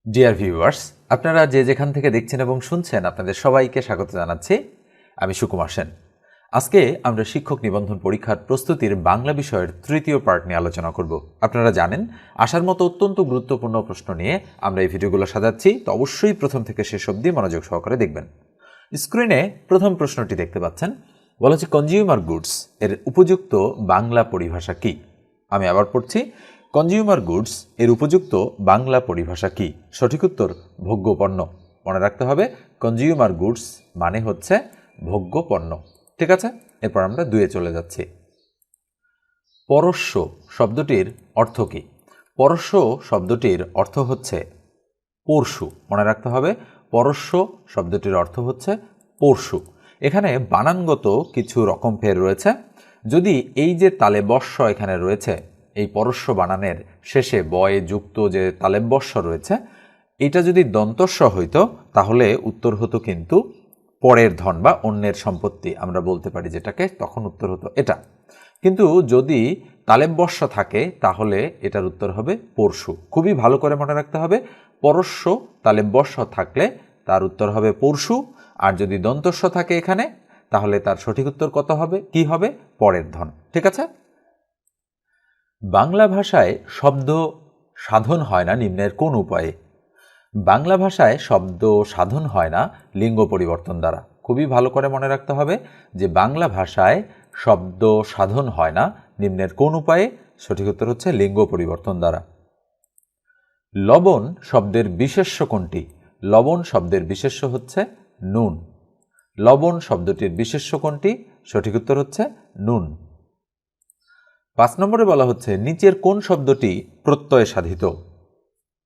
Dear viewers, আপনারা যে যেখান থেকে দেখছেন এবং শুনছেন আপনাদের সবাইকে স্বাগত জানাচ্ছি। আমি সুকুমার সেন। আজকে আমরা শিক্ষক নিবন্ধন পরীক্ষার প্রস্তুতির বাংলা বিষয়ের তৃতীয় পার্ট নিয়ে আলোচনা করব। আপনারা জানেন, আসার মতো অত্যন্ত গুরুত্বপূর্ণ প্রশ্ন নিয়ে আমরা এই ভিডিওগুলো সাজাচ্ছি, তো অবশ্যই প্রথম থেকে শেষ অবধি মনোযোগ সহকারে দেখবেন। স্ক্রিনে প্রথম প্রশ্নটি দেখতে পাচ্ছেন, বলা হচ্ছে কনজিউমার গুডস এর উপযুক্ত বাংলা পরিভাষা কি? আমি আবার পড়ছি, কনজিউমার গুডস এর উপযুক্ত বাংলা পরিভাষা কি? সঠিক উত্তর ভোগ্য পণ্য। মনে রাখতে হবে, কনজিউমার গুডস মানে হচ্ছে ভোগ্য পণ্য। ঠিক আছে, এরপর আমরা দুয়ে চলে যাচ্ছি। পরশ্য শব্দটির অর্থ কি? পরশ্য শব্দটির অর্থ হচ্ছে পরশু। মনে রাখতে হবে, পরশ্য শব্দটির অর্থ হচ্ছে পরশু। এখানে বানানগত কিছু রকম ফের রয়েছে। যদি এই যে তালেবস্য এখানে রয়েছে, এই পরশ্য বানানের শেষে বয়ে যুক্ত যে তালেবস্য রয়েছে, এটা যদি দন্তস্ব হইতো তাহলে উত্তর হতো কিন্তু পরের ধন বা অন্যের সম্পত্তি আমরা বলতে পারি যেটাকে, তখন উত্তর হতো এটা। কিন্তু যদি তালেবস্য থাকে তাহলে এটার উত্তর হবে পরশু। খুবই ভালো করে মনে রাখতে হবে, পরশ্য তালেবস্য থাকলে তার উত্তর হবে পরশু, আর যদি দন্তস্ব থাকে এখানে তাহলে তার সঠিক উত্তর কত হবে, কি হবে? পরের ধন। ঠিক আছে। বাংলা ভাষায় শব্দ সাধন হয় না নিম্নের কোন উপায়ে? বাংলা ভাষায় শব্দ সাধন হয় না লিঙ্গ পরিবর্তন দ্বারা। খুবই ভালো করে মনে রাখতে হবে যে বাংলা ভাষায় শব্দ সাধন হয় না নিম্নের কোন উপায়ে? সঠিক উত্তর হচ্ছে লিঙ্গ পরিবর্তন দ্বারা। লবণ শব্দের বিশেষ্য কোনটি? লবণ শব্দের বিশেষ্য হচ্ছে নুন। লবণ শব্দটির বিশেষ্য কোনটি? সঠিক উত্তর হচ্ছে নুন। 5 নম্বরে বলা হচ্ছে, নিচের কোন শব্দটি প্রত্যয় সাধিত?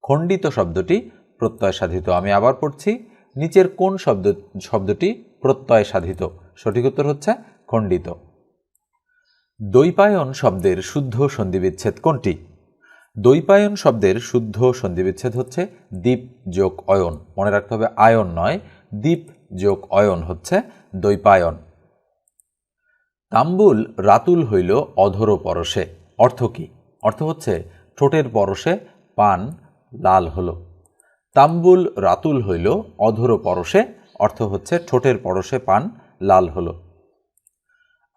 খণ্ডিত শব্দটি প্রত্যয় সাধিত। আমি আবার পড়ছি, নিচের কোন শব্দটি প্রত্যয় সাধিত? সঠিক উত্তর হচ্ছে খণ্ডিত। দ্বৈপায়ন শব্দের শুদ্ধ সন্ধিবিচ্ছেদ কোনটি? দ্বৈপায়ন শব্দের শুদ্ধ সন্ধিবিচ্ছেদ হচ্ছে দীপ যোগ অয়ন। মনে রাখতে হবে, আয়ন নয়, দীপ যোগ অয়ন হচ্ছে দ্বৈপায়ন। তাম্বুল রাতুল হইল অধর পরশে, অর্থ কি? অর্থ হচ্ছে ঠোঁটের পরশে পান লাল হলো। তাম্বুল রাতুল হইল অধর পরশে, অর্থ হচ্ছে ঠোঁটের পরশে পান লাল হলো।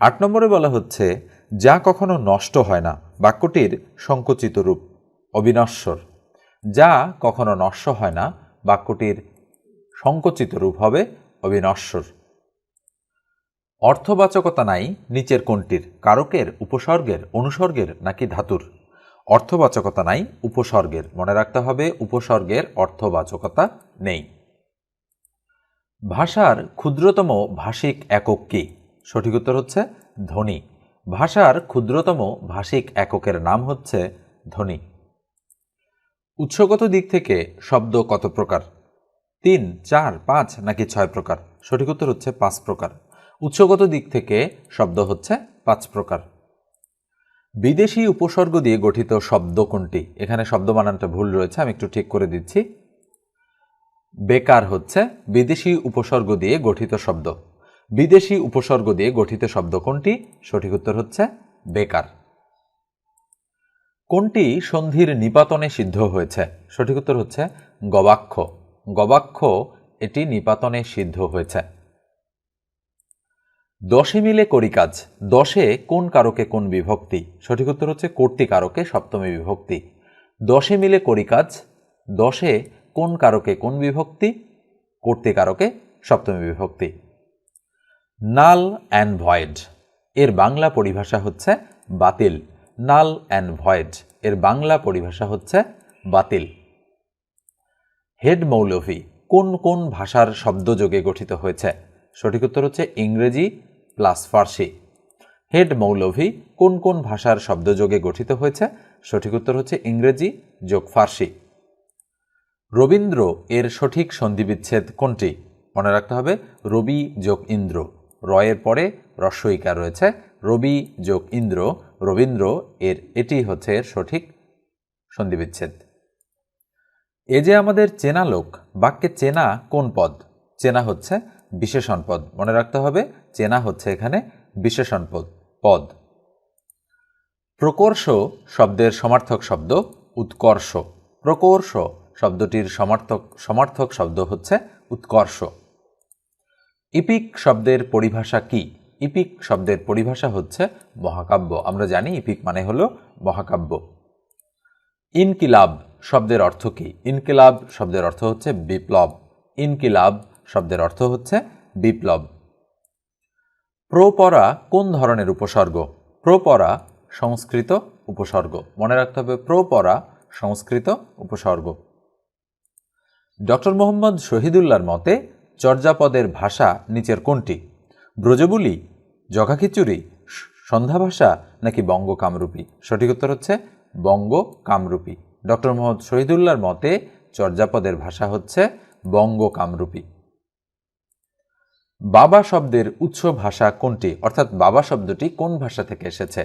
8 নম্বরে বলা হচ্ছে, যা কখনো নষ্ট হয় না বাক্যটির সংকুচিত রূপ অবিনশ্বর। যা কখনো নষ্ট হয় না বাক্যটির সংকুচিত রূপ হবে অবিনশ্বর। অর্থবাচকতা নাই নিচের কোনটির? কারকের, উপসর্গের, অনুসর্গের নাকি ধাতুর? অর্থবাচকতা নাই উপসর্গের। মনে রাখতে হবে, উপসর্গের অর্থবাচকতা নেই। ভাষার ক্ষুদ্রতম ভাষিক একক কি? সঠিক উত্তর হচ্ছে ধ্বনি। ভাষার ক্ষুদ্রতম ভাষিক এককের নাম হচ্ছে ধ্বনি। উৎসগত দিক থেকে শব্দ কত প্রকার? 3, 4, 5 নাকি 6 প্রকার? সঠিক উত্তর হচ্ছে 5 প্রকার। উৎসগত দিক থেকে শব্দ হচ্ছে 5 প্রকার। বিদেশি উপসর্গ দিয়ে গঠিত শব্দ কোনটি? এখানে শব্দ বানানটা ভুল রয়েছে, আমি একটু ঠিক করে দিচ্ছি। বেকার হচ্ছে বিদেশি উপসর্গ দিয়ে গঠিত শব্দ। বিদেশি উপসর্গ দিয়ে গঠিত শব্দ কোনটি? সঠিক উত্তর হচ্ছে বেকার। কোনটি সন্ধির নিপাতনে সিদ্ধ হয়েছে? সঠিক উত্তর হচ্ছে গবাক্ষ। গবাক্ষ এটি নিপাতনে সিদ্ধ হয়েছে। 10 মিলে করি কাজ, 10 কোন কারকে কোন বিভক্তি? সঠিক উত্তর হচ্ছে কর্তৃকারকে সপ্তমী বিভক্তি। 10 মিলে করি কাজ, 10 কোন কারকে কোন বিভক্তি? কর্তৃকারকে সপ্তমী বিভক্তি। নাল অ্যান্ড ভয়েড এর বাংলা পরিভাষা হচ্ছে বাতিল। নাল অ্যান্ড ভয়েড এর বাংলা পরিভাষা হচ্ছে বাতিল। হেড মৌলভী কোন কোন ভাষার শব্দযোগে গঠিত হয়েছে? সঠিক উত্তর হচ্ছে ইংরেজি প্লাস ফার্সি। হেড মৌলভী কোন কোন ভাষার শব্দযোগে গঠিত হয়েছে? সঠিক উত্তর হচ্ছে ইংরেজি যোগ ফার্সি। রবীন্দ্র এর সঠিক সন্ধিবিচ্ছেদ কোনটি? মনে রাখতে হবে, রবি যোগ ইন্দ্র, রয়ের পরে রস্বইকার রয়েছে, রবি যোগ ইন্দ্র, রবীন্দ্র, এটি হচ্ছে এর সঠিক সন্ধিবিচ্ছেদ। এ যে আমাদের চেনা লোক বাক্যে চেনা কোন পদ? চেনা হচ্ছে বিশেষণ পদ। মনে রাখতে হবে, চেনা হচ্ছে এখানে বিশেষণ পদ। প্রকর্ষ শব্দের সমার্থক শব্দ উৎকর্ষ। প্রকর্ষ শব্দটির সমার্থক শব্দ হচ্ছে উৎকর্ষ। ইপিক শব্দের পরিভাষা কি? ইপিক শব্দের পরিভাষা হচ্ছে মহাকাব্য। আমরা জানি ইপিক মানে হলো মহাকাব্য। ইনকিলাব শব্দের অর্থ কি? ইনকিলাব শব্দের অর্থ হচ্ছে বিপ্লব। ইনকিলাব শব্দের অর্থ হচ্ছে বিপ্লব। প্রপরা কোন ধরনের উপসর্গ? প্রপরা সংস্কৃত উপসর্গ। মনে রাখতে হবে প্রপরা সংস্কৃত উপসর্গ। ডক্টর মোহাম্মদ শহীদুল্লাহর মতে চর্যাপদের ভাষা নিচের কোনটি? ব্রজবুলি, জগাখিচুড়ি, সন্ধ্যা ভাষা নাকি বঙ্গ কামরূপী? সঠিক উত্তর হচ্ছে বঙ্গ কামরূপী। ডক্টর মোহাম্মদ শহীদুল্লাহর মতে চর্যাপদের ভাষা হচ্ছে বঙ্গ কামরূপী। বাবা শব্দের উৎস ভাষা কোনটি? অর্থাৎ বাবা শব্দটি কোন ভাষা থেকে এসেছে?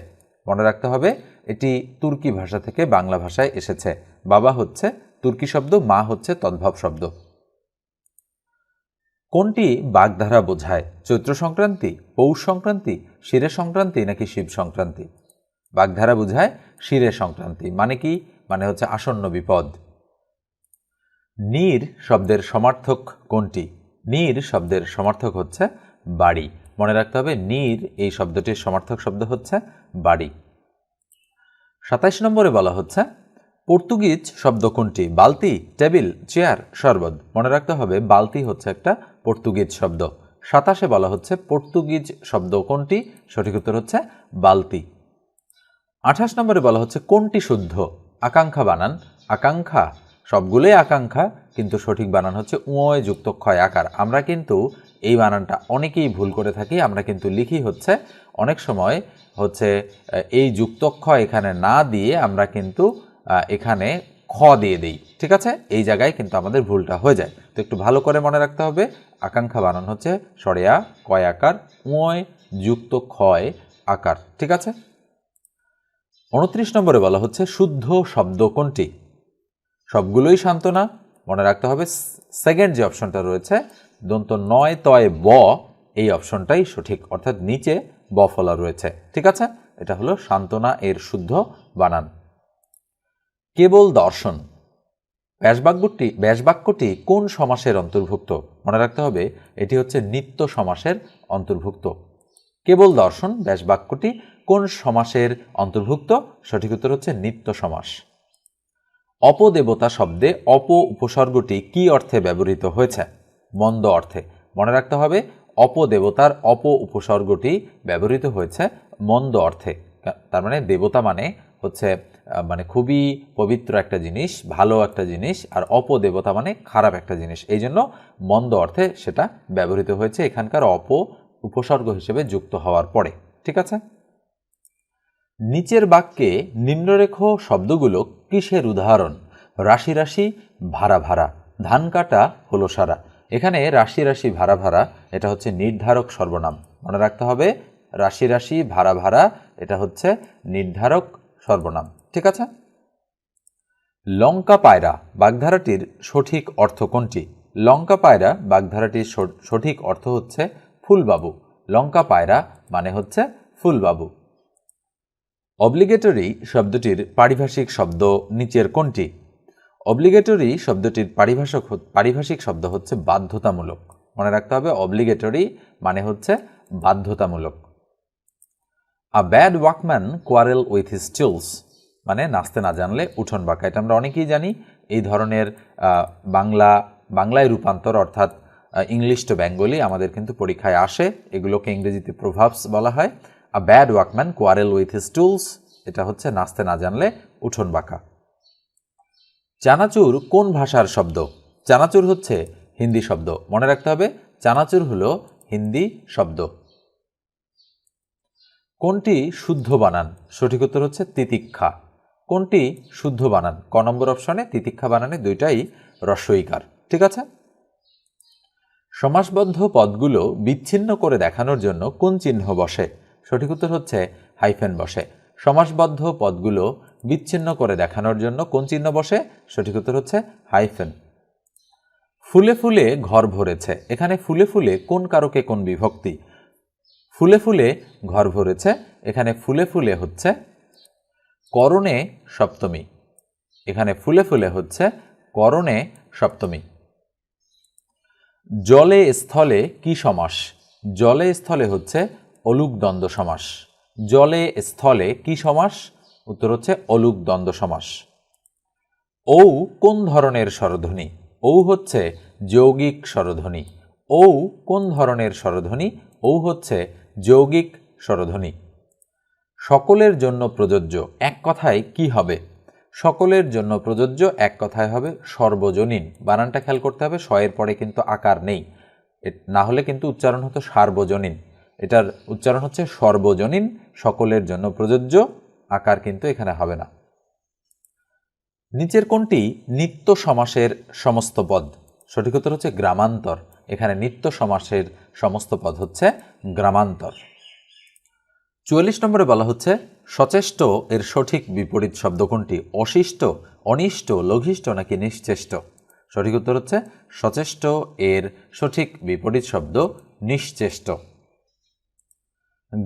মনে রাখতে হবে এটি তুর্কি ভাষা থেকে বাংলা ভাষায় এসেছে। বাবা হচ্ছে তুর্কি শব্দ, মা হচ্ছে তদ্ভব শব্দ। কোনটি বাগধারা বোঝায়? চৈত্র সংক্রান্তি, পৌষ সংক্রান্তি, শিরে সংক্রান্তি নাকি শিব সংক্রান্তি? বাগধারা বোঝায় শিরে সংক্রান্তি। মানে কি? মানে হচ্ছে আসন্ন বিপদ। নীর শব্দের সমার্থক কোনটি? নীর শব্দের সমার্থক হচ্ছে বাড়ি। মনে রাখতে হবে নীর এই শব্দটির সমার্থক শব্দ হচ্ছে বাড়ি। ২৭ নম্বরে বলা হচ্ছে পর্তুগিজ শব্দ কোনটি? বালতি, টেবিল, চেয়ার, শরবত। মনে রাখতে হবে বালতি হচ্ছে একটা পর্তুগিজ শব্দ। ২৭ বলা হচ্ছে পর্তুগিজ শব্দ কোনটি? সঠিক উত্তর হচ্ছে বালতি। ২৮ নম্বরে বলা হচ্ছে কোনটি শুদ্ধ? আকাঙ্ক্ষা বানান। আকাঙ্ক্ষা সবগুলোই আকাঙ্ক্ষা, কিন্তু সঠিক বানান হচ্ছে উয় যুক্ত ক্ষয় আকার। আমরা কিন্তু এই বানানটা অনেকেই ভুল করে থাকি। আমরা কিন্তু লিখি হচ্ছে অনেক সময় হচ্ছে এই যুক্তক্ষয় এখানে না দিয়ে আমরা কিন্তু এখানে খ দিয়ে দিই। ঠিক আছে, এই জায়গায় কিন্তু আমাদের ভুলটা হয়ে যায়। তো একটু ভালো করে মনে রাখতে হবে আকাঙ্ক্ষা বানান হচ্ছে সরেয়া কয় আকার, উয় যুক্ত ক্ষয় আকার। ঠিক আছে। ২৯ নম্বরে বলা হচ্ছে শুদ্ধ শব্দ কোনটি? সবগুলোই সান্ত্বনা। মনে রাখতে হবে সেকেন্ড যে অপশনটা রয়েছে দন্ত নয় তয় ব, এই অপশনটাই সঠিক, অর্থাৎ নিচে ব ফলা রয়েছে। ঠিক আছে, এটা হলো সান্ত্বনা এর শুদ্ধ বানান। কেবল দর্শন ব্যাসবাক্যটি কোন সমাসের অন্তর্ভুক্ত? মনে রাখতে হবে এটি হচ্ছে নিত্য সমাসের অন্তর্ভুক্ত। কেবল দর্শন ব্যাসবাক্যটি কোন সমাসের অন্তর্ভুক্ত? সঠিক উত্তর হচ্ছে নিত্য সমাস। অপদেবতা শব্দে অপ উপসর্গটি কি অর্থে ব্যবহৃত হয়েছে? মন্দ অর্থে। মনে রাখতে হবে অপদেবতার অপ উপসর্গটি ব্যবহৃত হয়েছে মন্দ অর্থে। তার মানে দেবতা মানে হচ্ছে মানে খুবই পবিত্র একটা জিনিস, ভালো একটা জিনিস, আর অপদেবতা মানে খারাপ একটা জিনিস। এই জন্য মন্দ অর্থে সেটা ব্যবহৃত হয়েছে এখানকার অপ উপসর্গ হিসেবে যুক্ত হওয়ার পরে। ঠিক আছে। নিচের বাক্যে নিম্নরেখ শব্দগুলো কিসের উদাহরণ? রাশি রাশি, ভাড়া ভাড়া, ধান কাটা হলো সারা। এখানে রাশি রাশি ভাড়া ভাড়া এটা হচ্ছে নির্ধারক সর্বনাম। মনে রাখতে হবে রাশি রাশি ভাড়া ভাড়া এটা হচ্ছে নির্ধারক সর্বনাম। ঠিক আছে। লঙ্কা পায়রা বাগধারাটির সঠিক অর্থ কোনটি? লঙ্কা পায়রা বাগধারাটির সঠিক অর্থ হচ্ছে ফুলবাবু। লঙ্কা পায়রা মানে হচ্ছে ফুলবাবু। অব্লিগেটরি শব্দটির পারিভাষিক শব্দ নিচের কোনটি? অব্লিগেটরি শব্দটির পারিভাষিক শব্দ হচ্ছে বাধ্যতামূলক। মনে রাখতে হবে অব্লিগেটরি মানে হচ্ছে বাধ্যতামূলক। A bad Walkman quarrel with his tools মানে নাচতে না জানলে উঠোন বাঁকা। এটা আমরা অনেকেই জানি। এই ধরনের বাংলায় রূপান্তর অর্থাৎ ইংলিশ টু বেঙ্গলি আমাদের কিন্তু পরীক্ষায় আসে। এগুলোকে ইংরেজিতে প্রভাবস বলা হয়। A bad Walkman quarrel with his tools এটা হচ্ছে নাচতে না জানলে উঠোন বাঁকা। চানাচুর কোন ভাষার শব্দ? চানাচুর হচ্ছে হিন্দি শব্দ। মনে রাখতে হবে চানাচুর হলো হিন্দি শব্দ। কোনটি শুদ্ধ বানান? সঠিক উত্তর হচ্ছে তিতিক্ষা। কোনটি শুদ্ধ বানান? ক নম্বর অপশনে তিতিক্ষা বানানে দুইটাই রস্বইকার। ঠিক আছে। সমাসবদ্ধ পদগুলো বিচ্ছিন্ন করে দেখানোর জন্য কোন চিহ্ন বসে? সঠিক উত্তর হচ্ছে হাইফেন বসে। সমাসবদ্ধ পদগুলো বিচ্ছিন্ন করে দেখানোর জন্য কোন চিহ্ন বসে? সঠিক উত্তর হচ্ছে হাইফেন। ফুলে ফুলে ঘর ভরেছে এখানে ফুলে ফুলে কোন কারকে কোন বিভক্তি? ফুলে ফুলে ঘর ভরেছে এখানে ফুলে ফুলে হচ্ছে করণে সপ্তমী। এখানে ফুলে ফুলে হচ্ছে করণে সপ্তমী। জলে স্থলে কি সমাস? জলে স্থলে হচ্ছে অলুক দ্বন্দ্ব সমাস। জলে স্থলে কি সমাস? উত্তর হচ্ছে অলুক দ্বন্দ্ব সমাস। ঔ কোন ধরনের স্বরধ্বনি? ঔ হচ্ছে যৌগিক স্বরধ্বনি। ঔ কোন ধরনের স্বরধ্বনি? ঔ হচ্ছে যৌগিক স্বরধ্বনি। সকলের জন্য প্রযোজ্য এক কথায় কি হবে? সকলের জন্য প্রযোজ্য এক কথায় হবে সর্বজনীন। বানানটা খেয়াল করতে হবে, শয়ের পরে কিন্তু আকার নেই, না হলে কিন্তু উচ্চারণ হতো সার্বজনীন। এটার উচ্চারণ হচ্ছে সর্বজনীন। সকলের জন্য প্রযোজ্য, আকার কিন্তু এখানে হবে না। নিচের কোনটি নিত্য সমাসের সমস্ত পদ? সঠিক উত্তর হচ্ছে গ্রামান্তর। এখানে নিত্য সমাসের সমস্ত পদ হচ্ছে গ্রামান্তর। ৪৪ নম্বরে বলা হচ্ছে সচেষ্ট এর সঠিক বিপরীত শব্দ কোনটি? অশিষ্ট, অনিষ্ট, লঘিষ্ঠ নাকি নিশ্চেষ্ট? সঠিক উত্তর হচ্ছে সচেষ্ট এর সঠিক বিপরীত শব্দ নিশ্চেষ্ট।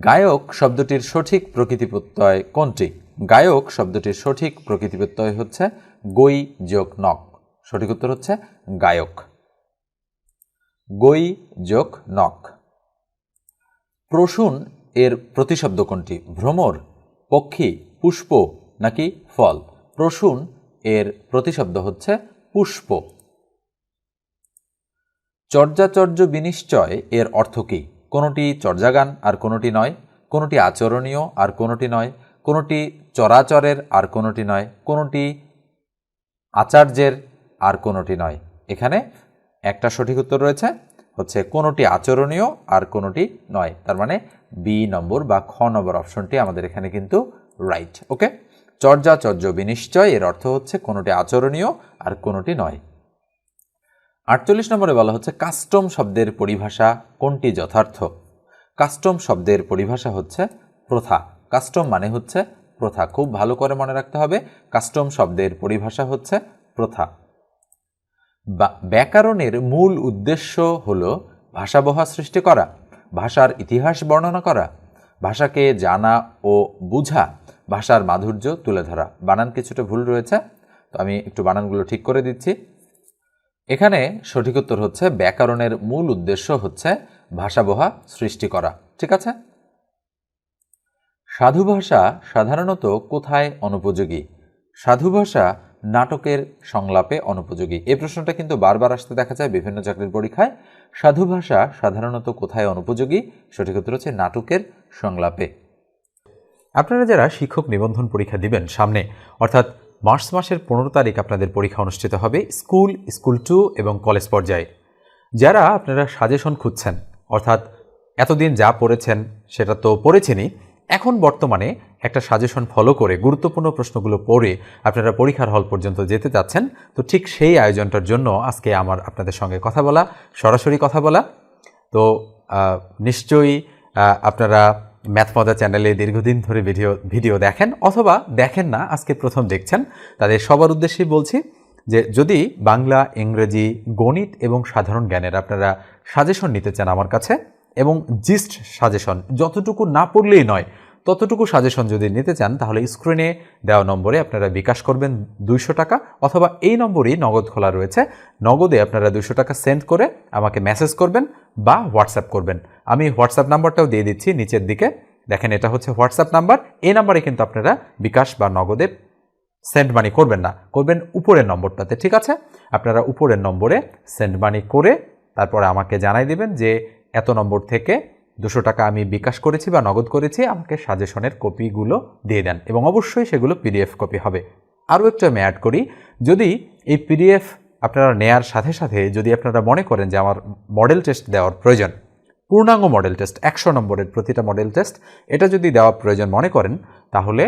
গায়ক শব্দটির সঠিক প্রকৃতি প্রত্যয় কোনটি? গায়ক শব্দটির সঠিক প্রকৃতি প্রত্যয় হচ্ছে গই যোগ নক। সঠিক উত্তর হচ্ছে গায়ক। গই যোগ নক। প্রসূন এর প্রতিশব্দ কোনটি? ভ্রমর, পক্ষী, পুষ্প নাকি ফল? প্রসূন এর প্রতিশব্দ হচ্ছে পুষ্প। চর্যাচর্য বিনিশ্চয় এর অর্থ কি? কোনটি চর্যাগান আর কোনটি নয়, কোনটি আচরণীয় আর কোনটি নয়, কোনটি চরাচরের আর কোনটি নয়, কোনটি আচার্যের আর কোনটি নয়। এখানে একটা সঠিক উত্তর রয়েছে, হচ্ছে কোনটি আচরণীয় আর কোনটি নয়। তার মানে বি নম্বর বা খ নম্বর অপশনটি আমাদের এখানে কিন্তু রাইট। ওকে, চর্যাচর্য বিনিশ্চয় এর অর্থ হচ্ছে কোনটি আচরণীয় আর কোনটি নয়। ৪৮ নম্বরে বলা হচ্ছে কাস্টম শব্দের পরিভাষা কোনটি যথার্থ? কাস্টম শব্দের পরিভাষা হচ্ছে প্রথা। কাস্টম মানে হচ্ছে প্রথা। খুব ভালো করে মনে রাখতে হবে, কাস্টম শব্দের পরিভাষা হচ্ছে প্রথা। ব্যাকরণের মূল উদ্দেশ্য হল ভাষাবহ সৃষ্টি করা, ভাষার ইতিহাস বর্ণনা করা, ভাষাকে জানা ও বুঝা, ভাষার মাধুর্য তুলে ধরা। বানান কিছুটা ভুল রয়েছে, তো আমি একটু বানানগুলো ঠিক করে দিচ্ছি। এখানে সঠিক উত্তর হচ্ছে ব্যাকরণের মূল উদ্দেশ্য হচ্ছে ভাষাবহা সৃষ্টি করা। ঠিক আছে। সাধু ভাষা সাধারণত কোথায় অনুপযোগী? সাধু ভাষা নাটকের সংলাপে অনুপযোগী। এই প্রশ্নটা কিন্তু বারবার আসতে দেখা যায় বিভিন্ন চাকরির পরীক্ষায়। সাধু ভাষা সাধারণত কোথায় অনুপযোগী? সঠিক উত্তর হচ্ছে নাটকের সংলাপে। আপনারা যারা শিক্ষক নিবন্ধন পরীক্ষা দিবেন সামনে, অর্থাৎ মার্চ মাসের 15 তারিখ আপনাদের পরীক্ষা অনুষ্ঠিত হবে স্কুল, স্কুল 2 এবং কলেজ পর্যায়ে। যারা আপনারা সাজেশন খুঁজছেন, অর্থাৎ এতদিন যা পড়েছেন সেটা তো পড়েছেনই, এখন বর্তমানে একটা সাজেশন ফলো করে গুরুত্বপূর্ণ প্রশ্নগুলো পড়ে আপনারা পরীক্ষার হল পর্যন্ত যেতে চাচ্ছেন, তো ঠিক সেই আয়োজনটার জন্য আজকে আমার আপনাদের সঙ্গে কথা বলা, সরাসরি কথা বলা। তো নিশ্চয়ই আপনারা ম্যাথ মজা চ্যানেলে দীর্ঘদিন ধরে ভিডিও দেখেন অথবা দেখেন না, আজকে প্রথম দেখছেন, তাদের সবার উদ্দেশ্যেই বলছি যে যদি বাংলা, ইংরেজি, গণিত এবং সাধারণ জ্ঞানের আপনারা সাজেশন নিতে চান আমার কাছে, এবং জিস্ট সাজেশন, যতটুকু না পড়লেই নয় ততটুকু সাজেশন যদি নিতে চান, তাহলে স্ক্রিনে দেওয়া নম্বরে আপনারা বিকাশ করবেন 200 টাকা, অথবা এই নম্বরেই নগদ খোলা রয়েছে, নগদে আপনারা 200 টাকা সেন্ড করে আমাকে মেসেজ করবেন বা হোয়াটসঅ্যাপ করবেন। আমি হোয়াটসঅ্যাপ নাম্বারটাও দিয়ে দিচ্ছি নিচের দিকে, দেখেন এটা হচ্ছে হোয়াটসঅ্যাপ নাম্বার। এই নাম্বারে কিন্তু আপনারা বিকাশ বা নগদে সেন্ড মানি করবেন না, করবেন উপরের নম্বরটাতে। ঠিক আছে, আপনারা উপরের নম্বরে সেন্ড মানি করে তারপরে আমাকে জানাই দিবেন যে এত নম্বর থেকে 200 টাকা আমি বিকাশ করেছি বা নগদ করেছি, আমাকে সাজেশনের কপিগুলো দিয়ে দেন, এবং অবশ্যই সেগুলো পিডিএফ কপি হবে। আরও একটা আমি অ্যাড করি, যদি এই পিডিএফ আপনারা নেয়ার সাথে সাথে যদি আপনারা মনে করেন যে আমার মডেল টেস্ট দেওয়ার প্রয়োজন, পূর্ণাঙ্গ মডেল টেস্ট 100 নম্বরের প্রতিটা মডেল টেস্ট, এটা যদি দেওয়ার প্রয়োজন মনে করেন, তাহলে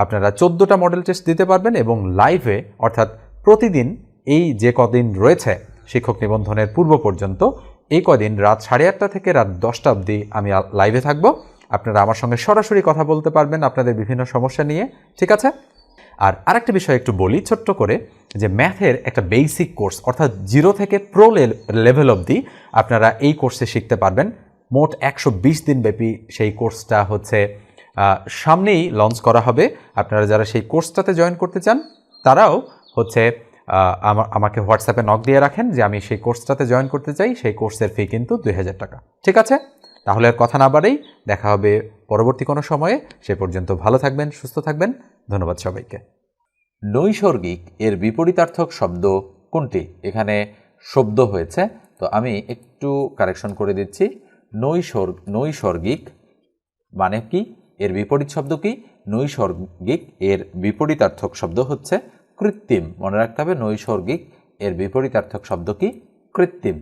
আপনারা 14টা মডেল টেস্ট দিতে পারবেন, এবং লাইভে অর্থাৎ প্রতিদিন এই যে কদিন রয়েছে শিক্ষক নিবন্ধনের পূর্ব পর্যন্ত, এই কদিন রাত 8:30 থেকে রাত 10টা অবধি আমি লাইভে থাকব। আপনারা আমার সঙ্গে সরাসরি কথা বলতে পারবেন আপনাদের বিভিন্ন সমস্যা নিয়ে। ঠিক আছে। আর আরেকটা বিষয় একটু বলি ছোট্ট করে, যে ম্যাথের একটা বেসিক কোর্স, অর্থাৎ 0 থেকে প্রো লেভেল অবধি আপনারা এই কোর্সে শিখতে পারবেন। মোট 120 দিন ব্যাপী সেই কোর্সটা হচ্ছে সামনেই লঞ্চ করা হবে। আপনারা যারা সেই কোর্সটাতে জয়েন করতে চান, তারাও হচ্ছে আমাকে হোয়াটসঅ্যাপে নক দিয়ে রাখেন যে আমি সেই কোর্সটাতে জয়েন করতে চাই। সেই কোর্সের ফি কিন্তু 2000 টাকা। ঠিক আছে, তাহলে আর কথা না বাড়েই দেখা হবে পরবর্তী কোনো সময়ে। সে পর্যন্ত ভালো থাকবেন, সুস্থ থাকবেন। ধন্যবাদ সবাইকে। নৈসর্গিক এর বিপরীতার্থক শব্দ কোনটি? এখানে শব্দ হয়েছে, তো আমি একটু কারেকশন করে দিচ্ছি। নৈসর্গিক মানে কি? এর বিপরীত শব্দ কি? নৈসর্গিক এর বিপরীতার্থক শব্দ হচ্ছে কৃত্রিম। মনে রাখতে হবে নৈসর্গিক এর বিপরীতার্থক শব্দ কি? কৃত্রিম।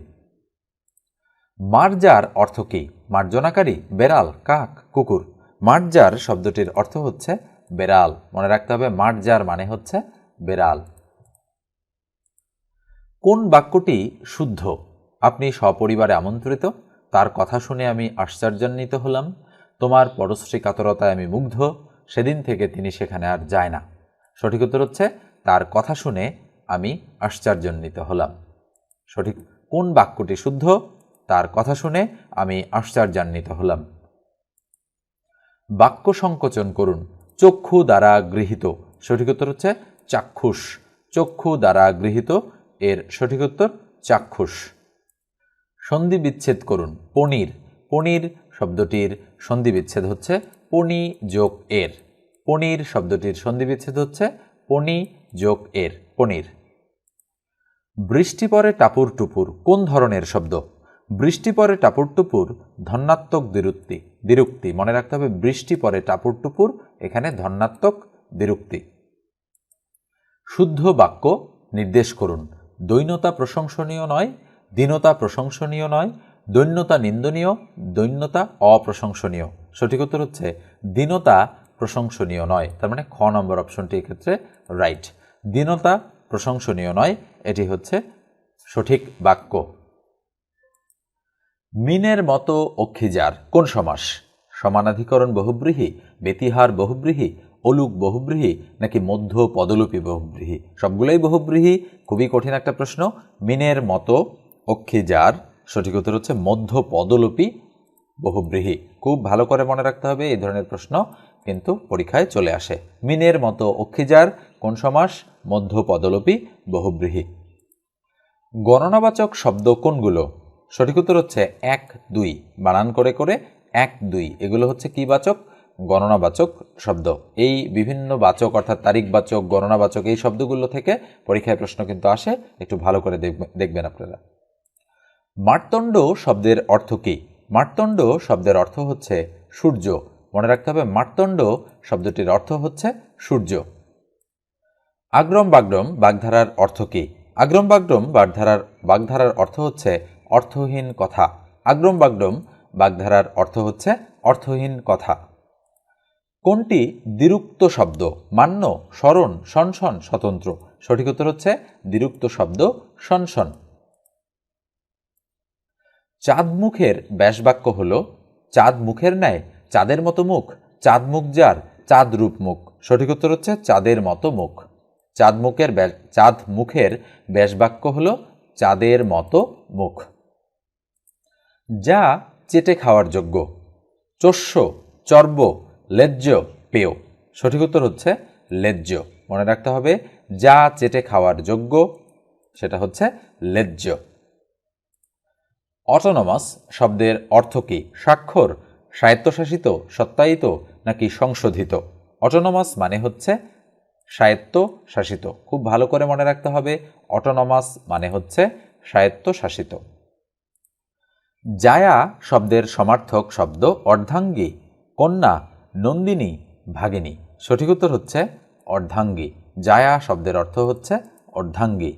মার্জার অর্থ কি? মার্জনাকারী, বেড়াল, কাক, কুকুর। মার্জার শব্দটির অর্থ হচ্ছে বেড়াল। মনে রাখতে হবে মার্জার মানে হচ্ছে বেড়াল। কোন বাক্যটি শুদ্ধ? আপনি সপরিবারে আমন্ত্রিত, তার কথা শুনে আমি আশ্চর্যান্বিত হলাম, তোমার পরশ্রী কাতরতায় আমি মুগ্ধ, সেদিন থেকে তিনি সেখানে আর যায় না। সঠিক উত্তর হচ্ছে তার কথা শুনে আমি আশ্চর্যান্বিত হলাম। সঠিক কোন বাক্যটি শুদ্ধ? তার কথা শুনে আমি আশ্চর্যান্বিত হলাম। বাক্য সংকোচন করুন। চক্ষু দ্বারা গৃহীত। সঠিক উত্তর হচ্ছে চাক্ষুষ। চক্ষু দ্বারা গৃহীত এর সঠিক উত্তর চাক্ষুষ। সন্ধি বিচ্ছেদ করুন। পনির। পনির শব্দটির সন্ধি বিচ্ছেদ হচ্ছে পনি যোগ এর। পনির শব্দটির সন্ধি বিচ্ছেদ হচ্ছে পনি যোগ এর, পনির। বৃষ্টি পরে টাপুর টুপুর কোন ধরনের শব্দ? বৃষ্টি পরে টাপুর টুপুর ধন্যাত্মক দ্বিরুক্তি। মনে রাখতে হবে বৃষ্টি পরে টাপুর টুপুর এখানে ধন্যাত্মক দ্বিরুক্তি। শুদ্ধ বাক্য নির্দেশ করুন। দৈন্যতা প্রশংসনীয় নয়, দীনতা প্রশংসনীয় নয়, দৈন্যতা নিন্দনীয়, দৈন্যতা অপ্রশংসনীয়। সঠিক উত্তর হচ্ছে দীনতা প্রশংসনীয় নয়। তার মানে খ নম্বর অপশনটি এক্ষেত্রে রাইট। দীনতা প্রশংসনীয় নয়, এটি হচ্ছে সঠিক বাক্য। মিনের মতো অক্ষিজার কোন সমাস? সমানাধিকরণ বহুব্রীহি, ব্যতিহার বহুব্রীহি, অলুক বহুব্রীহি নাকি মধ্য পদলোপী বহুব্রীহি? সবগুলোই বহুব্রীহি। খুবই কঠিন একটা প্রশ্ন। মিনের মতো অক্ষিজার সঠিক উত্তর হচ্ছে মধ্য পদলোপী বহুব্রীহি। খুব ভালো করে মনে রাখতে হবে, এই ধরনের প্রশ্ন কিন্তু পরীক্ষায় চলে আসে। মিনের মতো অক্ষিজার কোন সমাস? মধ্য পদলোপী বহুব্রীহি। গণনাবাচক শব্দ কোনগুলো? সঠিক উত্তর হচ্ছে 1, 2। বানান করে করে 1, 2 এগুলো হচ্ছে কি বাচক? গণনাবাচক শব্দ। এই বিভিন্ন বাচক অর্থাৎ তারিখবাচক, গণনাবাচক এই শব্দগুলো থেকে পরীক্ষায় প্রশ্ন কিন্তু আসে, একটু ভালো করে দেখবেন আপনারা। মার্তণ্ড শব্দের অর্থ কি? মার্তণ্ড শব্দের অর্থ হচ্ছে সূর্য। মনে রাখতে হবে মার্তণ্ড শব্দটির অর্থ হচ্ছে সূর্য। আগ্রম বাগ্রম বাগধারার অর্থ কি? আগ্রম বাগ্রম বাগধারার অর্থ হচ্ছে অর্থহীন কথা। আগ্রম বাগ্রম বাগধারার অর্থ হচ্ছে অর্থহীন কথা। কোনটি দ্বিরুক্ত শব্দ? মান্য, স্মরণ, শনশন, স্বতন্ত্র। সঠিক উত্তর হচ্ছে দ্বিরুক্ত শব্দ শনশন। চাঁদ মুখের ব্যাসবাক্য হল চাঁদ মুখের ন্যায়, চাঁদের মতো মুখ, চাঁদ মুখ যার, চাঁদ রূপ মুখ। সঠিক উত্তর হচ্ছে চাঁদের মতো মুখ। চাঁদ মুখের ব্যাসবাক্য হল চাঁদের মতো মুখ। যা চেটে খাওয়ার যোগ্য। চস্য, চর্ব, লেজ্জ, পেয়। সঠিক উত্তর হচ্ছে লেজ্জ। মনে রাখতে হবে যা চেটে খাওয়ার যোগ্য সেটা হচ্ছে লেজ্জ। অটোনমাস শব্দের অর্থ কি? স্বাক্ষর, স্বায়ত্তশাসিত, সত্তায়িত নাকি সংশোধিত? অটোনমাস মানে হচ্ছে স্বায়ত্তশাসিত। খুব ভালো করে মনে রাখতে হবে অটোনমাস মানে হচ্ছে স্বায়ত্তশাসিত। জায়া শব্দের সমার্থক শব্দ অর্ধাঙ্গী, কন্যা, নন্দিনী, ভাগিনী। সঠিক উত্তর হচ্ছে অর্ধাঙ্গী। জায়া শব্দের অর্থ হচ্ছে অর্ধাঙ্গী।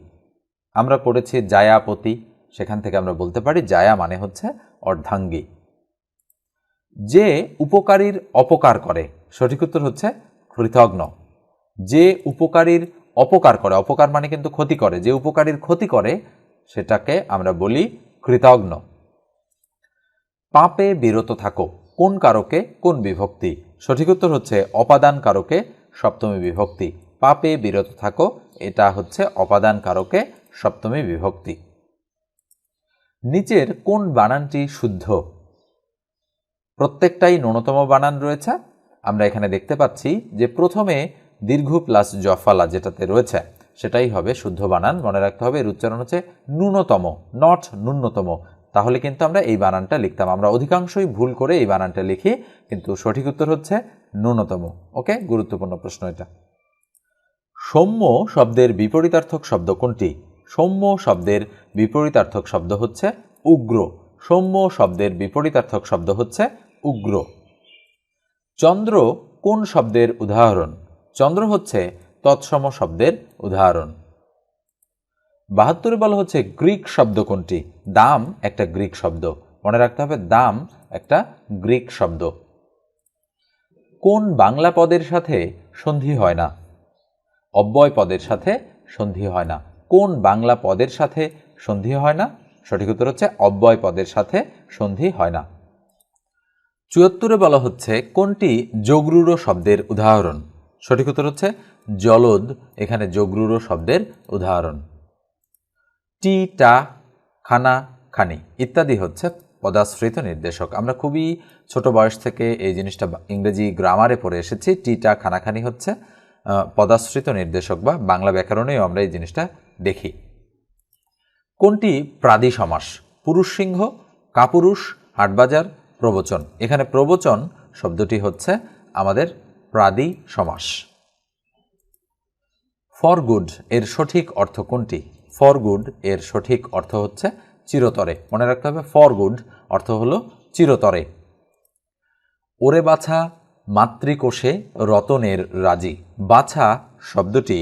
আমরা পড়েছি জায়াপতি, সেখান থেকে আমরা বলতে পারি জায়া মানে হচ্ছে অর্ধাঙ্গী। যে উপকারীর অপকার করে। সঠিক উত্তর হচ্ছে কৃতঘ্ন। যে উপকারীর অপকার করে, অপকার মানে কিন্তু ক্ষতি করে, যে উপকারীর ক্ষতি করে সেটাকে আমরা বলি কৃতঘ্ন। পাপে বিরত থাকো কোন কারকে কোন বিভক্তি? সঠিক উত্তর হচ্ছে অপাদান কারকে সপ্তমী বিভক্তি। পাপে বিরত থাকো এটা হচ্ছে অপাদান কারকে সপ্তমী বিভক্তি। নিচের কোন বানানটি শুদ্ধ? প্রত্যেকটাই ন্যূনতম বানান রয়েছে। আমরা এখানে দেখতে পাচ্ছি যে প্রথমে দীর্ঘ প্লাস জফালা যেটাতে রয়েছে সেটাই হবে শুদ্ধ বানান। মনে রাখতে হবে এর উচ্চারণ হচ্ছে ন্যূনতম, নট ন্যূনতম। তাহলে কিন্তু আমরা এই বানানটা লিখতাম। আমরা অধিকাংশই ভুল করে এই বানানটা লিখি, কিন্তু সঠিক উত্তর হচ্ছে ন্যূনতম। ওকে, গুরুত্বপূর্ণ প্রশ্ন এটা। সৌম্য শব্দের বিপরীতার্থক শব্দ কোনটি? সৌম্য শব্দের বিপরীতার্থক শব্দ হচ্ছে উগ্র। সৌম্য শব্দের বিপরীতার্থক শব্দ হচ্ছে উগ্র। চন্দ্র কোন শব্দের উদাহরণ? চন্দ্র হচ্ছে তৎসম শব্দের উদাহরণ। 72 বলা হচ্ছে গ্রিক শব্দ কোনটি? দাম একটা গ্রিক শব্দ। মনে রাখতে হবে দাম একটা গ্রিক শব্দ। কোন বাংলা পদের সাথে সন্ধি হয় না? অব্যয় পদের সাথে সন্ধি হয় না। কোন বাংলা পদের সাথে সন্ধি হয় না? সঠিক উত্তর হচ্ছে অব্যয় পদের সাথে সন্ধি হয় না। 74 বলা হচ্ছে কোনটি যোগরূঢ় শব্দের উদাহরণ? সঠিক উত্তর হচ্ছে জলদ, এখানে যোগরূঢ় শব্দের উদাহরণ। টি, টা, খানা, খানি ইত্যাদি হচ্ছে পদাশ্রিত নির্দেশক। আমরা খুবই ছোট বয়স থেকে এই জিনিসটা ইংরেজি গ্রামারে পড়ে এসেছি। টি, টা, খানা, খানি হচ্ছে পদাশ্রিত নির্দেশক, বা বাংলা ব্যাকরণেও আমরা এই জিনিসটা দেখি। কোনটি প্রাদি সমাস? পুরুষ সিংহ, কাপুরুষ, হাটবাজার, প্রবচন। এখানে প্রবচন শব্দটি হচ্ছে আমাদের প্রাদি সমাস। ফর গুড এর সঠিক অর্থ কোনটি? ফর গুড এর সঠিক অর্থ হচ্ছে চিরতরে। মনে রাখতে হবে ফর গুড অর্থ হলো চিরতরে। ওরে বাছা মাতৃকোষে রতনের রাজি। বাছা শব্দটি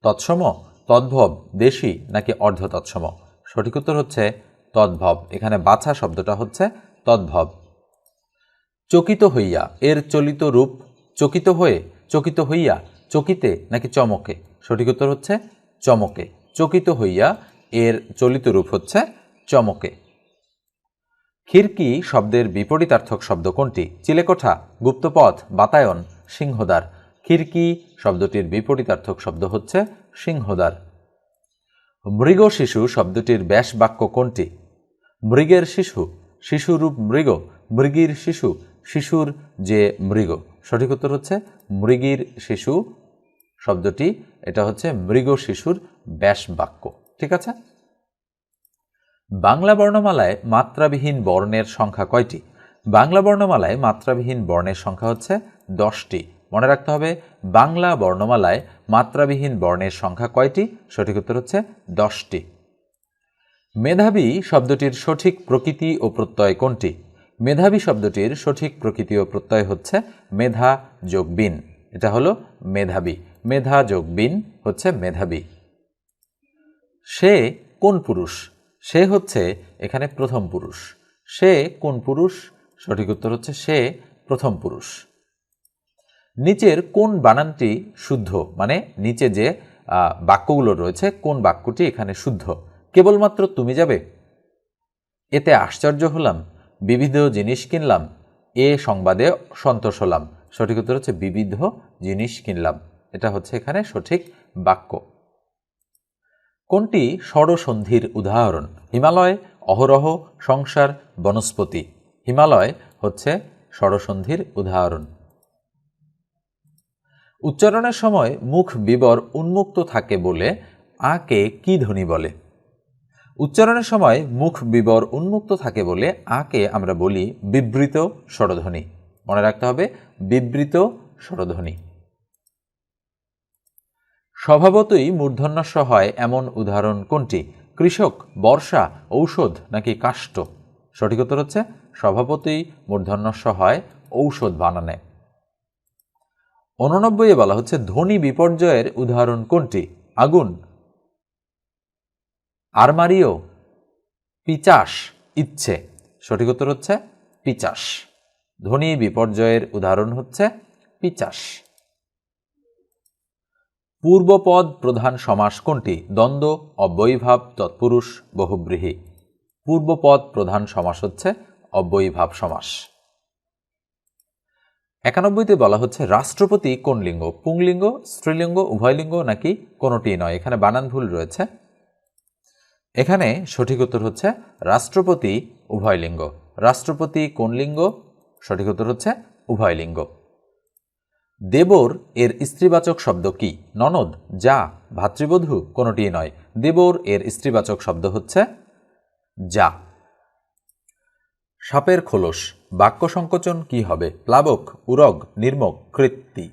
তৎসম, তদ্ভব, দেশি নাকি অর্ধ তৎসম? সঠিক উত্তর হচ্ছে তদ্ভব। এখানে বাছা শব্দটা হচ্ছে তদ্ভব। চকিত হইয়া এর চলিত রূপ চকিত হয়ে, চকিত হইয়া, চকিতে নাকি চমকে? সঠিক উত্তর হচ্ছে চমকে। চকিত হইয়া এর চলিত রূপ হচ্ছে চমকে। খিড়কি শব্দের বিপরীতার্থক শব্দ কোনটি? চিলেকোঠা, গুপ্তপথ, বাতায়ন, সিংহদ্বার। খিড়কি শব্দটির বিপরীতার্থক শব্দ হচ্ছে সিংহদ্বার। মৃগ শিশু শব্দটির ব্যাস বাক্য কোনটি? মৃগের শিশু, শিশুরূপ মৃগ, মৃগীর শিশু, শিশুর যে মৃগ। সঠিক উত্তর হচ্ছে মৃগীর শিশু শব্দটি, এটা হচ্ছে মৃগ শিশুর ব্যাস বাক্য। ঠিক আছে। বাংলা বর্ণমালায় মাত্রাবিহীন বর্ণের সংখ্যা কয়টি? বাংলা বর্ণমালায় মাত্রাবিহীন বর্ণের সংখ্যা হচ্ছে 10টি। মনে রাখতে হবে বাংলা বর্ণমালায় মাত্রাবিহীন বর্ণের সংখ্যা কয়টি? সঠিক উত্তর হচ্ছে 10টি। মেধাবী শব্দটির সঠিক প্রকৃতি ও প্রত্যয় কোনটি? মেধাবী শব্দটির সঠিক প্রকৃতি ও প্রত্যয় হচ্ছে মেধা যোগ বিন। এটা হলো মেধাবী। মেধা যোগ বিন হচ্ছে মেধাবী। সে কোন পুরুষ? সে হচ্ছে এখানে প্রথম পুরুষ। সে কোন পুরুষ? সঠিক উত্তর হচ্ছে সে প্রথম পুরুষ। নিচের কোন বানানটি শুদ্ধ? মানে নিচে যে বাক্যগুলো রয়েছে কোন বাক্যটি এখানে শুদ্ধ? কেবলমাত্র তুমি যাবে, এতে আশ্চর্য হলাম, বিবিধ জিনিস কিনলাম, এ সংবাদে সন্তোষ হলাম। সঠিক উত্তর হচ্ছে বিবিধ জিনিস কিনলাম। এটা হচ্ছে এখানে সঠিক বাক্য। কোনটি ষড়সন্ধির উদাহরণ? হিমালয়, অহরহ, সংসার, বনস্পতি। হিমালয় হচ্ছে ষড়সন্ধির উদাহরণ। উচ্চারণের সময় মুখ বিবর উন্মুক্ত থাকে বলে আকে কি ধ্বনি বলে? উচ্চারণের সময় মুখ বিবর উন্মুক্ত থাকে বলে আকে আমরা বলি বিবৃত স্বরধ্বনি। মনে রাখতে হবে বিবৃত স্বরধ্বনি। স্বভাবতই মূর্ধন্যস্ব হয় এমন উদাহরণ কোনটি? কৃষক, বর্ষা, ঔষধ নাকি কাষ্ঠ? সঠিক উত্তর হচ্ছে স্বভাবতই মূর্ধন্যস্ব হয় ঔষধ বানানে। 89 বলা হচ্ছে ধ্বনি বিপর্যয়ের উদাহরণ কোনটি? আগুন, আরমারিও, পিচাস, ইচ্ছে। সঠিক উত্তর হচ্ছে পিচাস। ধ্বনি বিপর্যয়ের উদাহরণ হচ্ছে পিচাস। পূর্বপদ প্রধান সমাস কোনটি? দ্বন্দ্ব, অব্যয়ীভাব, তৎপুরুষ, বহুব্রীহি। পূর্বপদ প্রধান সমাস হচ্ছে অব্যয়ীভাব সমাস। 91 বলা হচ্ছে রাষ্ট্রপতি কোন লিঙ্গ? পুংলিঙ্গ, স্ত্রীলিঙ্গ, উভয়লিঙ্গ নাকি কোনোটি নয়? এখানে বানান ভুল রয়েছে। এখানে সঠিক উত্তর হচ্ছে রাষ্ট্রপতি উভয়লিঙ্গ। রাষ্ট্রপতি কোন লিঙ্গ? সঠিক উত্তর হচ্ছে উভয়লিঙ্গ। দেবর এর স্ত্রীবাচক শব্দ কি? ননদ, যা, ভাতৃবধূ, কোনোটিই নয়। দেবর এর স্ত্রীবাচক শব্দ হচ্ছে যা। সাপের খোলস বাক্য সংকোচন কি হবে? প্লাবক, উরগ, নির্মক, কৃত্তি।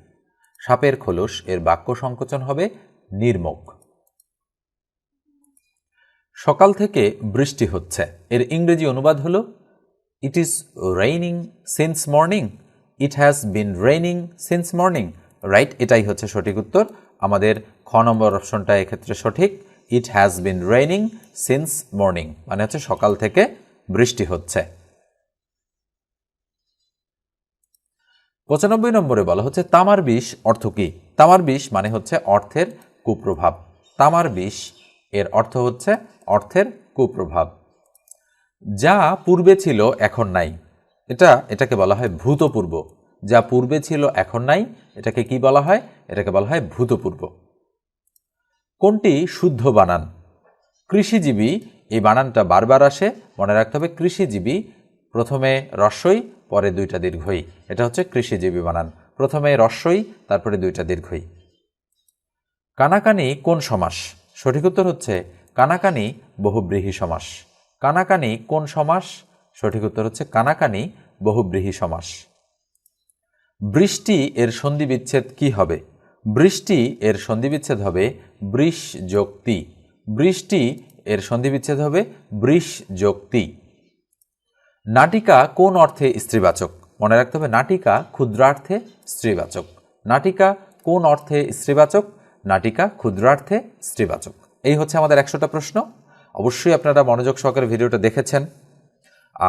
সাপের খোলস এর বাক্য সংকোচন হবে নির্মক। সকাল থেকে বৃষ্টি হচ্ছে এর ইংরেজি অনুবাদ হলো it is raining since morning. It has been raining since morning. Right, এটাই হচ্ছে সঠিক উত্তর। আমাদের খ নম্বর অপশনটা এক্ষেত্রে সঠিক। It has been raining since morning মানে হচ্ছে সকাল থেকে বৃষ্টি হচ্ছে। 95 নম্বরে বলা হচ্ছে তামার বিষ অর্থ কি? তামার বিষ মানে হচ্ছে অর্থের কুপ্রভাব। তামার বিষ এর অর্থ হচ্ছে অর্থের কুপ্রভাব। যা পূর্বে ছিল এখন নাই, এটাকে বলা হয় ভূতপূর্ব। যা পূর্বে ছিল এখন নাই, এটাকে কি বলা হয়? এটাকে বলা হয় ভূতপূর্ব। কোনটি শুদ্ধ বানান? কৃষিজীবী, এই বানানটা বারবার আসে, মনে রাখতে হবে। কৃষিজীবী প্রথমে রস্বই পরে দুইটা দীর্ঘই, এটা হচ্ছে কৃষিজীবী বানান। প্রথমে রস্বই তারপরে দুইটা দীর্ঘই। কানাকানি কোন সমাস? সঠিক উত্তর হচ্ছে কানাকানি বহুব্রীহি সমাস। কানাকানি কোন সমাস? সঠিক উত্তর হচ্ছে কানাকানি বহুব্রীহি সমাস। বৃষ্টি এর সন্ধিবিচ্ছেদ কি হবে? বৃষ্টি এর সন্ধিবিচ্ছেদ হবে বৃষ যোগ তি। বৃষ্টি এর সন্ধিবিচ্ছেদ হবে বৃষ যোগ তি। নাটিকা কোন অর্থে স্ত্রীবাচক? মনে রাখতে হবে নাটিকা ক্ষুদ্রার্থে স্ত্রীবাচক। নাটিকা কোন অর্থে স্ত্রীবাচক? নাটিকা ক্ষুদ্রার্থে স্ত্রীবাচক। এই হচ্ছে আমাদের 100টা প্রশ্ন। অবশ্যই আপনারা মনোযোগ সহকারে ভিডিওটা দেখেছেন।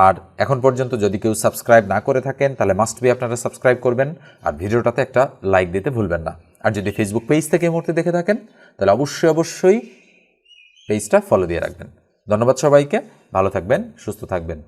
আর এখন পর্যন্ত যদি কেউ সাবস্ক্রাইব না করে থাকেন তাহলে মাস্ট বি আপনারা সাবস্ক্রাইব করবেন আর ভিডিওটাতে একটা লাইক দিতে ভুলবেন না। আর যদি ফেসবুক পেজ থেকে এই মুহূর্তে দেখে থাকেন তাহলে অবশ্যই পেজটা ফলো দিয়ে রাখবেন। ধন্যবাদ সবাইকে, ভালো থাকবেন, সুস্থ থাকবেন।